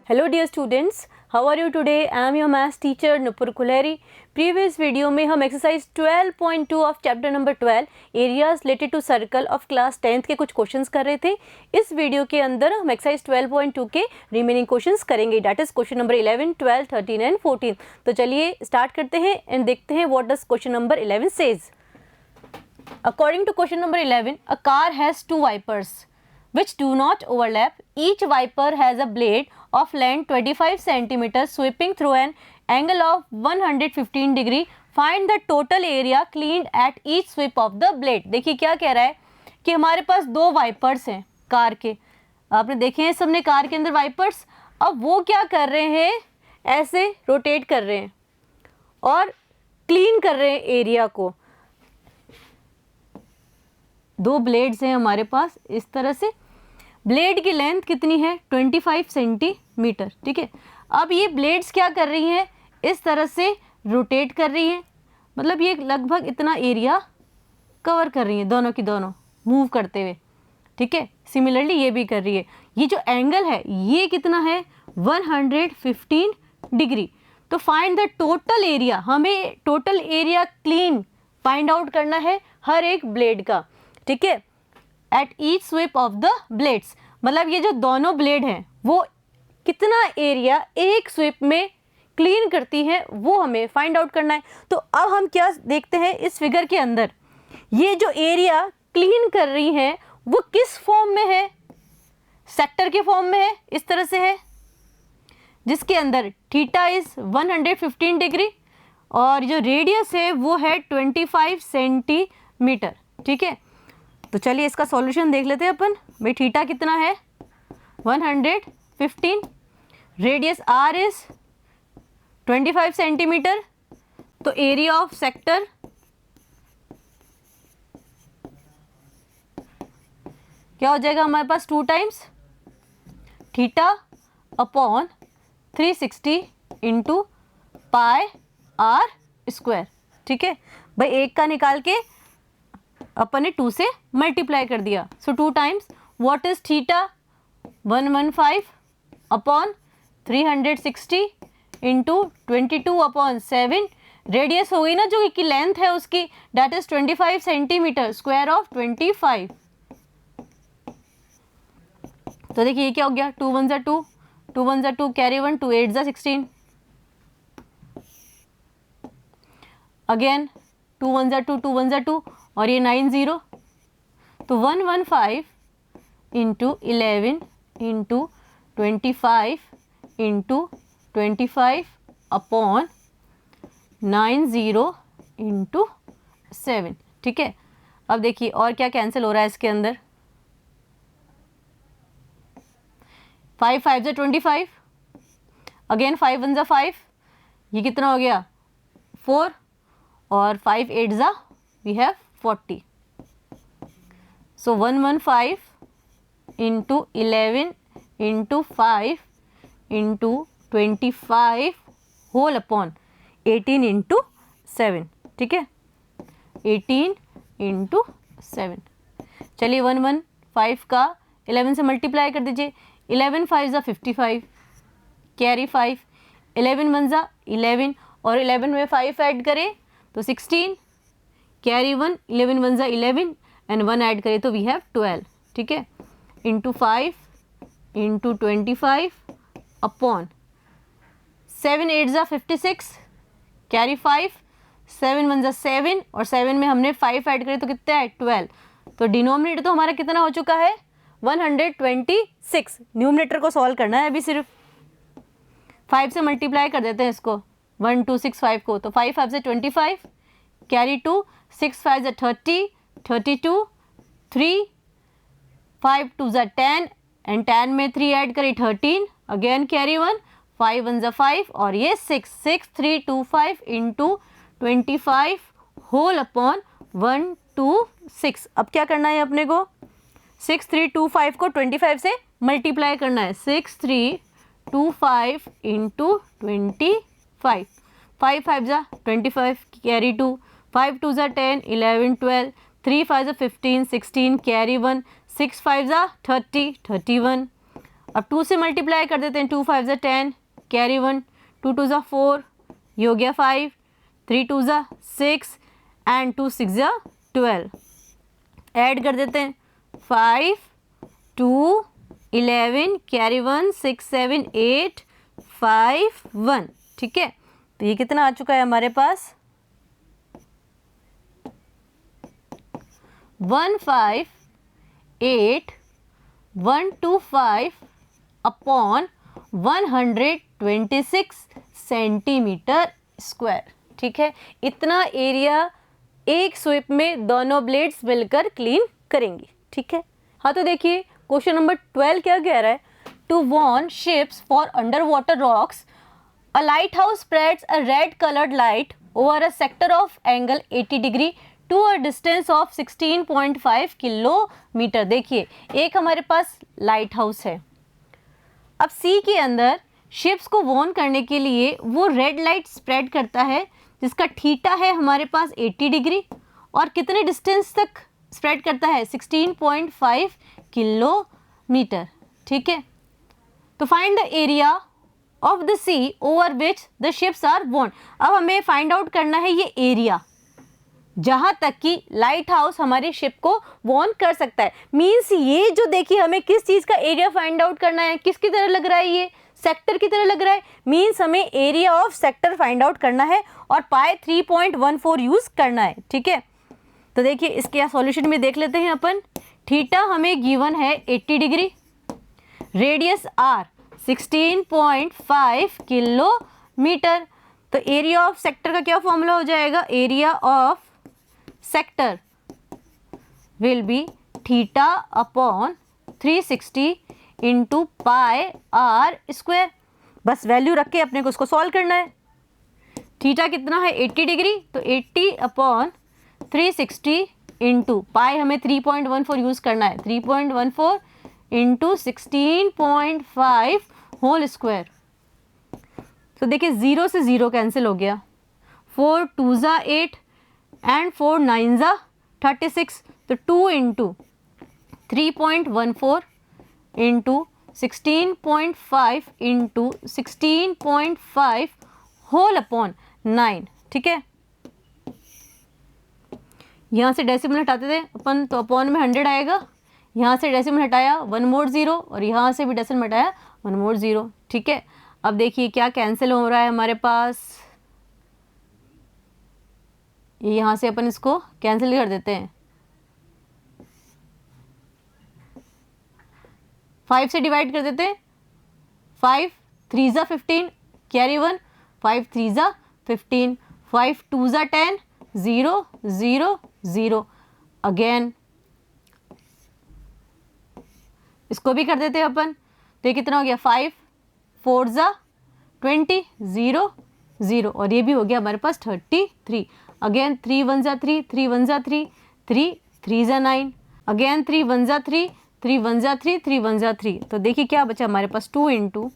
Hello dear students, how are you today? I am your maths teacher Nupur Kuleri. Previous video में हम exercise 12.2 of chapter number 12 areas related to circle of class 10th के कुछ questions कर रहे थे। इस video के अंदर हम एक्सरसाइज 12.2 के रिमेनिंग क्वेश्चंस करेंगे, that is question number 11, 12, 13 and 14। तो चलिए स्टार्ट करते हैं एंड देखते हैं what does question number 11 says. According to question number 11, a car has two wipers which do not overlap. Each wiper has a blade of length 25 cm sweeping through an angle of 115 degree. Find the total area cleaned at each sweep of the blade. देखिए क्या कह रहा है कि हमारे पास दो wipers हैं car के। आपने देखे हैं सबने कार के अंदर वाइपर्स। अब वो क्या कर रहे हैं, ऐसे रोटेट कर रहे हैं और क्लीन कर रहे हैं एरिया को। दो ब्लेड्स हैं हमारे पास इस तरह से। ब्लेड की लेंथ कितनी है? 25 सेंटीमीटर। ठीक है, अब ये ब्लेड्स क्या कर रही हैं, इस तरह से रोटेट कर रही हैं, मतलब ये लगभग इतना एरिया कवर कर रही हैं, दोनों की दोनों मूव करते हुए। ठीक है, सिमिलरली ये भी कर रही है। ये जो एंगल है ये कितना है? 115 डिग्री। तो फाइंड द टोटल एरिया, हमें total area clean find out करना है हर एक ब्लेड का। ठीक है, at each sweep of the blades, मतलब ये जो दोनों ब्लेड हैं वो कितना एरिया एक स्वीप में क्लीन करती हैं वो हमें फाइंड आउट करना है। तो अब हम क्या देखते हैं इस फिगर के अंदर, ये जो एरिया क्लीन कर रही हैं वो किस फॉर्म में है? सेक्टर के फॉर्म में है, इस तरह से है, जिसके अंदर थीटा इज 115 डिग्री और जो रेडियस है वो है 25 सेंटीमीटर। ठीक है, तो चलिए इसका सॉल्यूशन देख लेते हैं अपन। भाई थीटा कितना है? 115, रेडियस आर इज 25 सेंटीमीटर। तो एरिया ऑफ सेक्टर क्या हो जाएगा हमारे पास? 2 times theta upon 360 into pi R square. ठीक है भाई, एक का निकाल के अपन ने 2 से मल्टीप्लाई कर दिया। So 2 times what is theta? 115 upon 360 into 22/7। Radius हो गई ना, जो कि लेंथ है उसकी, that is 25 centimetre, square of 25। तो देखिए ये क्या हो गया? 2 1 2, 2 1 2, कैरी 1, 2 8 16, अगेन 2 1 2, 2 1 2 और ये 9 0। तो 115 into 11 into 25 into 25 upon 90 into 7। ठीक है, अब देखिए और क्या कैंसिल हो रहा है इसके अंदर। 5 5 जा 25, अगेन 5 1 जा 5, ये कितना हो गया? 4 और 5 8 जा we have 40. So 115 into 11 into 5 into 25 whole upon 18 into 7. ठीक है, 18 into 7। चलिए 115 का 11 से मल्टीप्लाई कर दीजिए। 11 5 जा 55, कैरी 5, 11 1 जा 11 और 11 में 5 ऐड करें तो 16, कैरी 1, 11 1 जा 11 एंड 1 ऐड करें तो वी हैव 12। ठीक है, इंटू 5 इंटू 25 अपॉन 7 8 जा 56, कैरी 5, 7 1 जा 7 और 7 में हमने 5 ऐड करे तो कितना है? 12। तो डिनोमिनेटर तो हमारा कितना हो चुका है? 126। न्यूमिनेटर को सॉल्व करना है अभी, सिर्फ 5 से मल्टीप्लाई कर देते हैं इसको, 1265 को। तो 5 5 से 25, कैरी 2, 6 5 जा 30, 32, 3 5 2 जा 10 एंड 10 में 3 ऐड करें 13, अगेन कैरी 1, 5 1 जा 5 और ये 6 6 3 2 5 इंटू 25 होल अपॉन 126। अब क्या करना है अपने को? 6 3 2 5 को 25 से मल्टीप्लाई करना है। 6 3 2 5 इंटू 25, 5 5 जा 25, कैरी 2, 5 2 जा 10, 11 12, 3 5 जा 15, 16, कैरी 1, 6 5 जा 30, 31, अब 2 से मल्टीप्लाई कर देते हैं, 2 5 ज़ा 10, कैरी 1, 2 2 ज़ा 4, ये हो गया 5, 3 2 ज़ा 6 एंड 2 6 ज़ा 12। ऐड कर देते हैं 5 2 11, कैरी 1, 6 7 8 5 1। ठीक है, तो ये कितना आ चुका है हमारे पास 158,125 अपॉन 126 सेंटीमीटर स्क्वायर। ठीक है, इतना एरिया एक स्वीप में दोनों ब्लेड्स मिलकर क्लीन करेंगी। ठीक है, हाँ तो देखिए क्वेश्चन नंबर 12 क्या कह रहा है, to warn ships for under water rocks a lighthouse spreads a red colored light over a sector of angle 80 degree to a distance of 16.5 kilometre. देखिए एक हमारे पास लाइट हाउस है, अब सी के अंदर शिप्स को वॉर्न करने के लिए वो रेड लाइट स्प्रेड करता है जिसका थीटा है हमारे पास 80 डिग्री और कितने डिस्टेंस तक स्प्रेड करता है 16.5 किलोमीटर। ठीक है, तो find the area of the sea over which the ships are warned. अब हमें फाइंड आउट करना है ये एरिया जहां तक कि लाइट हाउस हमारी शिप को वॉर्न कर सकता है। मीन्स ये जो देखिए हमें किस चीज का एरिया फाइंड आउट करना है, किसकी तरह लग रहा है, ये सेक्टर की तरह लग रहा है। मीन्स हमें area of sector find out करना है और पाई 3.14 यूज करना है। ठीक है, तो देखिए इसके सॉल्यूशन में देख लेते हैं अपन। थीटा हमें गिवन है 80 डिग्री, रेडियस आर 16.5 किलोमीटर, तो एरिया ऑफ सेक्टर का क्या फॉर्मूला हो जाएगा, area of sector will be theta upon 360 into pi R square. बस वैल्यू रख के अपने को उसको सॉल्व करना है। थीटा कितना है 80 डिग्री, तो 80 अपॉन 360 इंटू पाई हमें 3.14 यूज करना है, 3.14 इंटू 16.5 होल स्क्वायर। तो देखिए 0 से 0 कैंसिल हो गया, 4 2 ज़ा 8 एंड 4 9 ज़ा 36, तो 2 into 3.14 into 16.5 into 16.5 whole upon 9। ठीक है, यहाँ से डेसिमल हटाते थे अपन तो अपॉन में 100 आएगा, यहाँ से डेसिमल हटाया 1 मोर 0 और यहाँ से भी डेसिमल हटाया 1 मोर 0। ठीक है, अब देखिए क्या कैंसिल हो रहा है हमारे पास, यहाँ से अपन इसको कैंसिल कर देते हैं, 5 से डिवाइड कर देते हैं, 5 3 ज़ा 15 कैरी 1, 5 3 ज़ा 15, 5 2 ज़ा 10 0 0 0। अगेन इसको भी कर देते हैं अपन, तो ये कितना हो गया 5 4 ज़ा 20 0 0 और ये भी हो गया हमारे पास 33। अगेन 3 1 ज़ा 3, 3 1 ज़ा 3, 3 3 ज़ा 9, अगेन 3 1 ज़ा 3, 3 1 ज़ा 3, 3 1 ज़ा 3। तो देखिए क्या बचा हमारे पास 2 into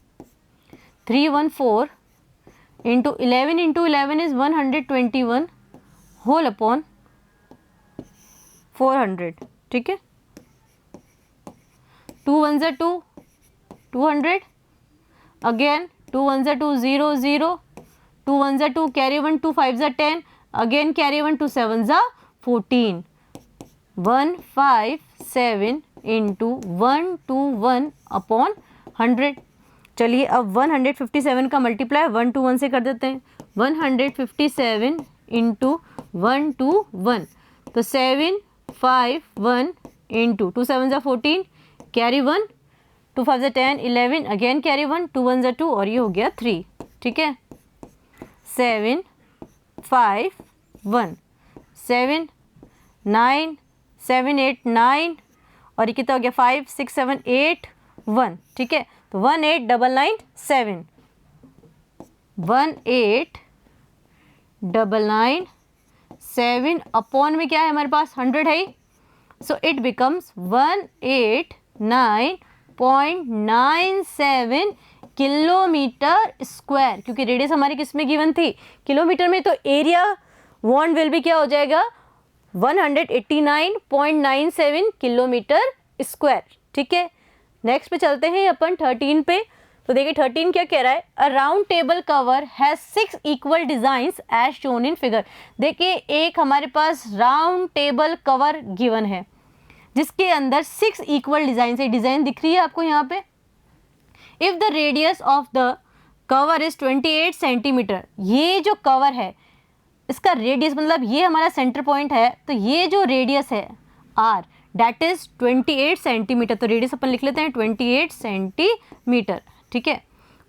3 1 4 into 11 into 11 is 121 whole upon 400। ठीक है, 2 1 ज़ा 2 200, अगेन 2 1 ज़ा 2 0 0, 2 1 ज़ा 2 कैरी 1, 2 5 ज़ा 10, अगेन कैरी 1, 2 7 ज़ा 14, 157 इंटू 121 अपॉन 100। चलिए अब 157 का मल्टीप्लाई 121 से कर देते हैं, 157 इंटू 121, तो 751 इंटू 2 7 ज़ा 14 कैरी 1, 2 5 ज़ा 10 11, अगेन कैरी 1, 2 1 ज़ा 2 और ये हो गया 3। ठीक है, 7 5 1 7 9 7 8 9 और ये कितना हो गया 5 6 7 8 1। ठीक है, तो 18997 18997 अपॉन में क्या है हमारे पास 100 है, so it becomes 189.97 kilometre square, क्योंकि रेडियस हमारी किस में गिवन थी, किलोमीटर में, तो एरिया वॉन्ड विल भी क्या हो जाएगा 189.97 किलोमीटर स्क्वायर। ठीक है, नेक्स्ट पे चलते हैं अपन 13 पे। तो देखिए 13 क्या कह रहा है, a round table cover has 6 equal designs as shown in figure. देखिए एक हमारे पास राउंड टेबल कवर गिवन है जिसके अंदर 6 इक्वल डिजाइन है। डिजाइन दिख रही है आपको यहाँ पे। If the radius of the cover is 28 centimetre, ये जो कवर है इसका रेडियस मतलब ये हमारा सेंटर पॉइंट है, तो ये जो रेडियस है आर दैट इज 28 सेंटीमीटर। तो रेडियस अपन लिख लेते हैं 28 सेंटीमीटर, ठीक है।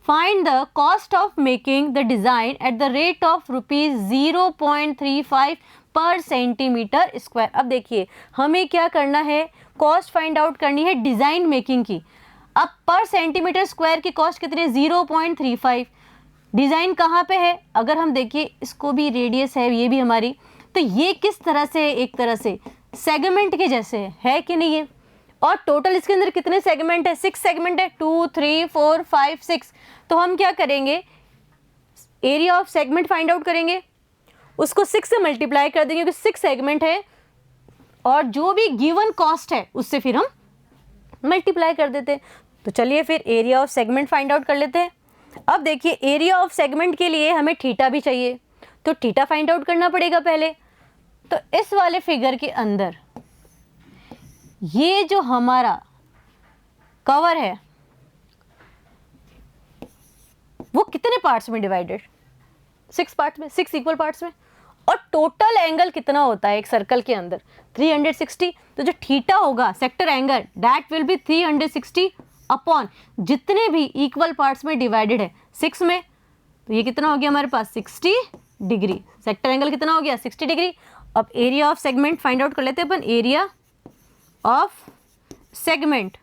Find the cost of making the design at the rate of ₹0.35 पर सेंटीमीटर स्क्वायर। अब देखिए हमें क्या करना है, कॉस्ट फाइंड आउट करनी है डिजाइन मेकिंग की। अब पर सेंटीमीटर स्क्वायर की कॉस्ट कितनी है, 0.35। डिजाइन कहाँ पे है, अगर हम देखिए इसको भी रेडियस है ये भी हमारी, तो ये किस तरह से, एक तरह से सेगमेंट के जैसे है कि नहीं है। और टोटल इसके अंदर कितने सेगमेंट है, 6 सेगमेंट है, 2 3 4 5 6। तो हम क्या करेंगे, area of segment find out करेंगे, उसको 6 से मल्टीप्लाई कर देंगे क्योंकि 6 सेगमेंट है, और जो भी गिवन कॉस्ट है उससे फिर हम मल्टीप्लाई कर देते हैं। तो चलिए फिर area of segment find out कर लेते हैं। अब देखिए एरिया ऑफ सेगमेंट के लिए हमें थीटा भी चाहिए, तो थीटा फाइंड आउट करना पड़ेगा पहले। तो इस वाले फिगर के अंदर ये जो हमारा कवर है वो कितने पार्ट्स में डिवाइडेड, 6 पार्ट्स में, 6 इक्वल पार्ट्स में। और टोटल एंगल कितना होता है एक सर्कल के अंदर, 360। तो जो थीटा होगा sector angle that will be 360 upon जितने भी इक्वल पार्ट्स में डिवाइडेड है 6 में। तो ये कितना हो गया हमारे पास 60 डिग्री। सेक्टर एंगल कितना हो गया 60 डिग्री। अब area of segment find out कर लेते हैं अपन। एरिया ऑफ सेगमेंट,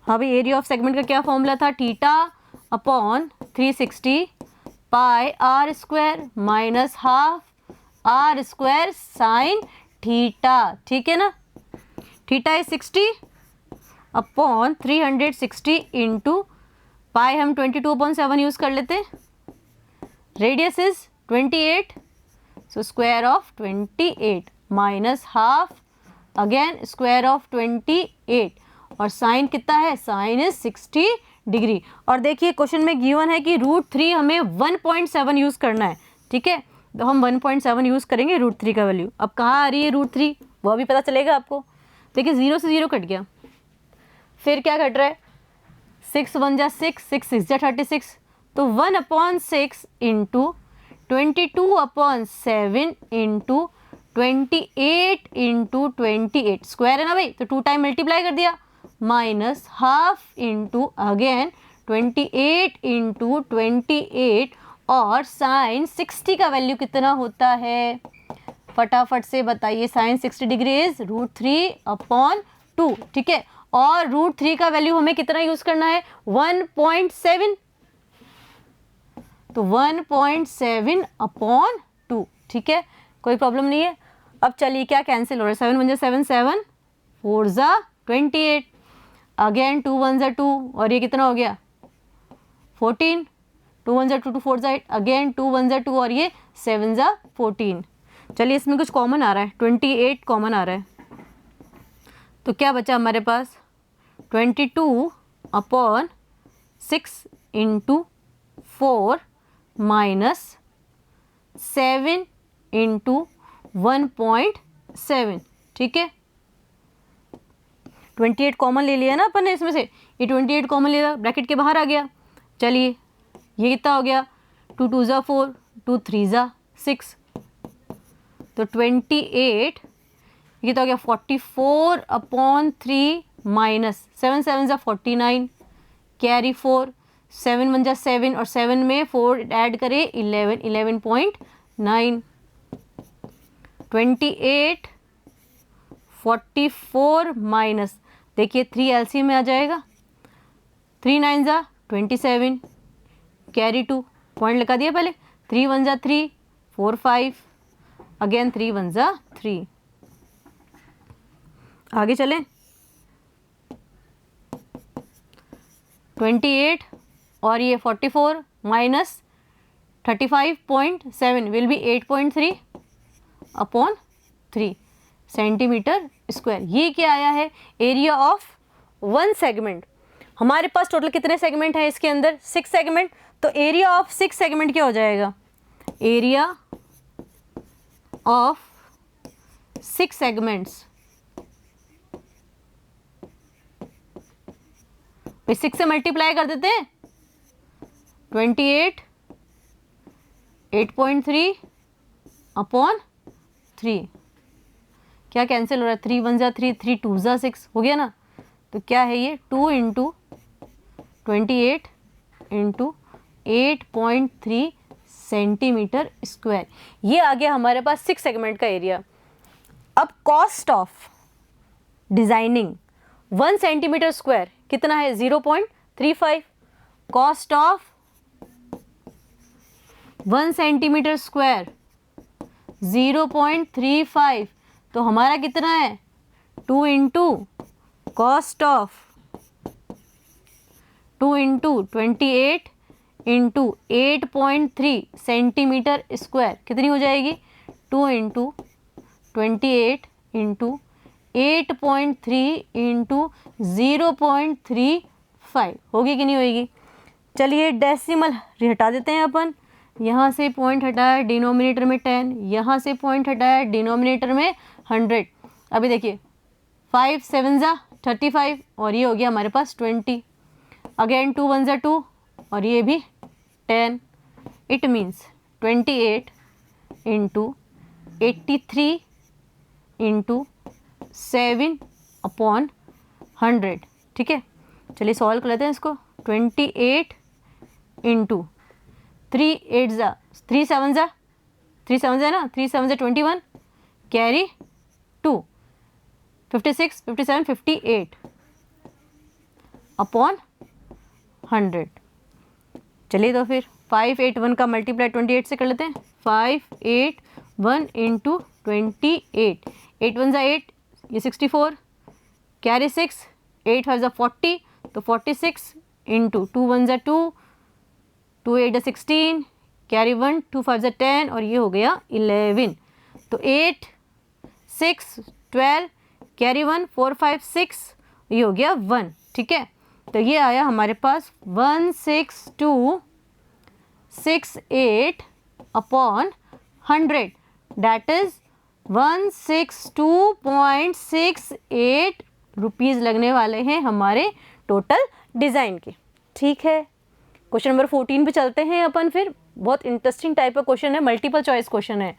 हाँ भाई एरिया ऑफ सेगमेंट का क्या फॉर्मूला था, theta upon 360 pi R square minus half R square sine theta, ठीक है ना। Theta is 60 upon 360 into pi हम 22/7 यूज कर लेते हैं। Radius is 28, so square of 28 minus half again square of 28, और साइन कितना है, साइन इज 60 डिग्री। और देखिए क्वेश्चन में गिवन है कि √3 हमें 1.7 यूज करना है, ठीक है। तो हम 1.7 यूज करेंगे √3 का वैल्यू। अब कहाँ आ रही है √3 वो भी पता चलेगा आपको। देखिए 0 से 0 कट गया, फिर क्या कट रहा है, 6 1 जा 6, 6 6 जा 36। तो 1/6 इंटू 22/7 इंटू 28 इंटू 28 स्क्वायर है ना भाई, तो 2 टाइम मल्टीप्लाई कर दिया, minus half into again 28 into 28, और साइन 60 का वैल्यू कितना होता है, फटाफट से बताइए। साइन 60 डिग्री इज √3/2, ठीक है। और √3 का वैल्यू हमें कितना यूज करना है, 1.7, तो 1.7/2, ठीक है, कोई प्रॉब्लम नहीं है। अब चलिए क्या कैंसिल हो रहा है, 7 1 जा 7, 7 4 जा 28, अगेन 2 1 जा 2, और ये कितना हो गया 14, 2 1 जा 2, 2 4 जा 8, अगेन 2 1 जा 2, और ये 7 जा 14। चलिए इसमें कुछ कॉमन आ रहा है, 28 कॉमन आ रहा है, तो क्या बचा हमारे पास 22/6 इंटू 4 माइनस 7 इंटू 1.7, ठीक है। 28 कॉमन ले लिया ना अपन ने इसमें से, ये 28 कॉमन लिया, ब्रैकेट के बाहर आ गया। चलिए ये कितना हो गया, 2 2 जा 4, 2 3 जा 6, तो 28 ये तो हो गया 44/3 माइनस 7 7 जा 49, कैरी 4, 7 1 जा 7, और 7 में 4 ऐड करें 11, 11.9, 28 44 माइनस, देखिए 3 एलसीएम में आ जाएगा, 3 9 जा 27, कैरी 2, पॉइंट लगा दिया पहले, 3 1 जा 3, 4 5, अगेन 3 1 जा 3। आगे चलें, 28 और ये 44 minus 35.7 will be 8.3/3, centimetre square. ये क्या आया है? Area of one segment. हमारे पास टोटल कितने सेगमेंट हैं इसके अंदर? 6 सेगमेंट। तो एरिया ऑफ 6 सेगमेंट क्या हो जाएगा? एरिया ऑफ 6 सेगमेंट्स, 6 से मल्टीप्लाई कर देते हैं, 28 8.3 अपॉन 3। क्या कैंसिल हो रहा है? 3 1 जा 3, 3 2 जा 6 हो गया ना। तो क्या है ये? 2 इंटू 28 इंटू 8.3 सेंटीमीटर स्क्वायर। ये आ गया हमारे पास 6 सेगमेंट का एरिया। अब cost of designing 1 centimetre square कितना है? 0.35। कॉस्ट ऑफ 1 सेंटीमीटर स्क्वायर 0.35, तो हमारा कितना है? 2 into cost of 2 into 28 into 8.3 centimetre square कितनी हो जाएगी? 2 इंटू 28 इंटू 8.3 इंटू 0.35 होगी कि नहीं होगी? चलिए डेसिमल हटा देते हैं अपन। यहाँ से पॉइंट हटाया, डिनोमिनेटर में 10, यहाँ से पॉइंट हटाया, डिनोमिनेटर में 100। अभी देखिए 5 7 जा 35 और ये हो गया हमारे पास 20। अगेन 2 1 जा 2 और ये भी 10। It means 28 into 83 into 7 upon 100। ठीक है, चलिए सॉल्व कर लेते हैं इसको। 28 इंटू 3 8 जा 3 7 जा 3 7 जा ना, 3 7 जा 21, कैरी 2, 56 57 58 अपॉन 100। चलिए तो फिर 581 का मल्टीप्लाई 28 से कर लेते हैं। 581 इंटू 28, 8 1 जा 8, ये 64, कैरी 6, 8 5 जा 40, तो 46 इंटू 2 1 जा 2, 2 8 जा 16, कैरी 1, 2 5 जा 10 और ये हो गया 11। तो 8 6 12, कैरी 1, 4 5 6, ये हो गया 1। ठीक है, तो ये आया हमारे पास 16268 अपॉन 100, दैट इज 162.68 रुपीज़ लगने वाले हैं हमारे टोटल डिज़ाइन के। ठीक है, क्वेश्चन नंबर 14 पे चलते हैं अपन। फिर बहुत इंटरेस्टिंग टाइप का क्वेश्चन है, मल्टीपल चॉइस क्वेश्चन है।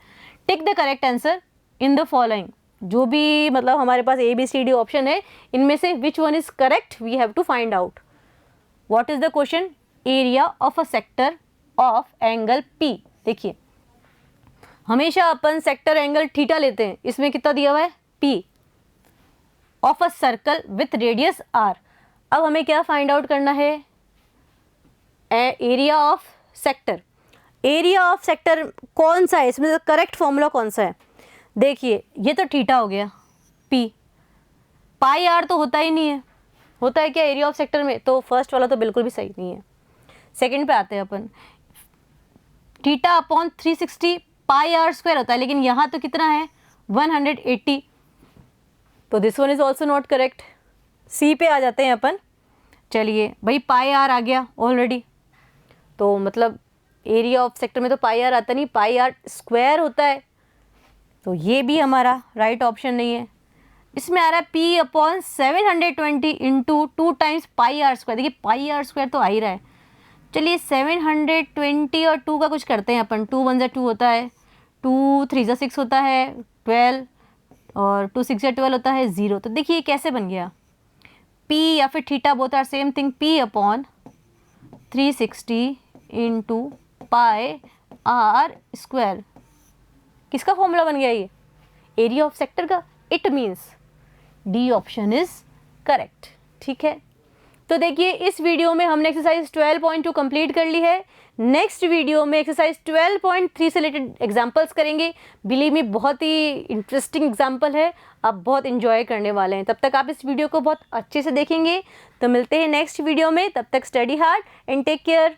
Tick the correct answer in the following. जो भी मतलब हमारे पास ABCD ऑप्शन है, इनमें से which one is correct we have to find out. What is the question? Area of a sector of angle P। देखिए हमेशा अपन सेक्टर एंगल थीटा लेते हैं, इसमें कितना दिया हुआ है? P of a circle with radius R। अब हमें क्या फाइंड आउट करना है? Area of sector. Area of sector कौन सा है, इसमें करेक्ट फॉर्मूला कौन सा है? देखिए ये तो थीटा हो गया P, पाई R तो होता ही नहीं है। होता है क्या एरिया ऑफ सेक्टर में? तो फर्स्ट वाला तो बिल्कुल भी सही नहीं है। सेकंड पे आते हैं अपन। Theta upon 360 pi R square होता है, लेकिन यहाँ तो कितना है? 180। तो this one is also not correct. C पे आ जाते हैं अपन। चलिए भाई पाई R आ गया ऑलरेडी, तो मतलब एरिया ऑफ सेक्टर में तो पाई R आता नहीं, पाई R स्क्वायर होता है, तो ये भी हमारा राइट ऑप्शन नहीं है। इसमें आ रहा है P अपॉन 720 इंटू 2 टाइम्स पाई R स्क्वायर। देखिए पाई R स्क्वायर तो आ ही रहा है। चलिए 720 और 2 का कुछ करते हैं अपन। 2 1 जा 2 होता है, 2 3 जा 6 होता है, 12 और 2 6 जा 12 होता है 0। तो देखिए कैसे बन गया? P या फिर theta both are same thing. P upon 360 into pi R square, किसका फॉर्मूला बन गया ये? एरिया ऑफ सेक्टर का। It means D option is correct. ठीक है, तो देखिए इस वीडियो में हमने एक्सरसाइज 12.2 कंप्लीट कर ली है। नेक्स्ट वीडियो में एक्सरसाइज 12.3 से रिलेटेड एग्जांपल्स करेंगे। बिलीव मी बहुत ही इंटरेस्टिंग एग्जांपल है, आप बहुत इंजॉय करने वाले हैं। तब तक आप इस वीडियो को बहुत अच्छे से देखेंगे। तो मिलते हैं नेक्स्ट वीडियो में, तब तक study hard and take care.